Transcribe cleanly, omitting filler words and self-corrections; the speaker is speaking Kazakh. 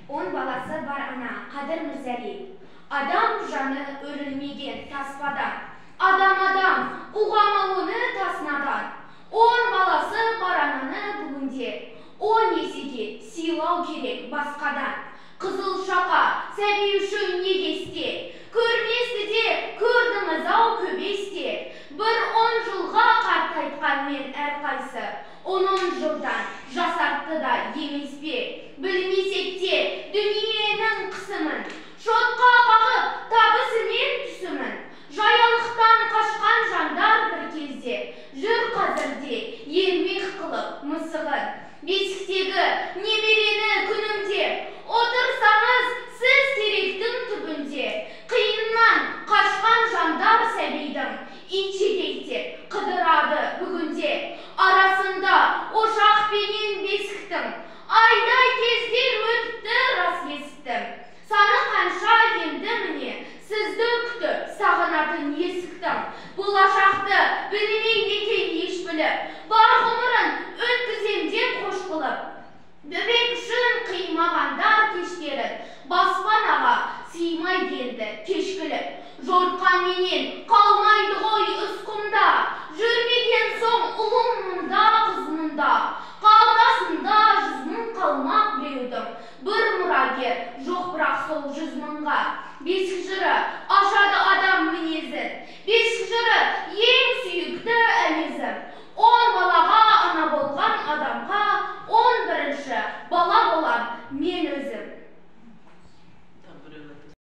10 баласы бар ана Қадыр Мырзали. Адам жаны өрілмеген таспадан, адам ұғамауыны таснадан. 10 баласы бар ананы бүгінде 10 есеге сыйлау керек басқадан. Қызыл шақа сәби үшін негесте, көрместі де көрдіңіз-ау көбесте. Бір 10 жылға қартайтқан мен әрқайсы, 10 жылдан жасартты да емес пе?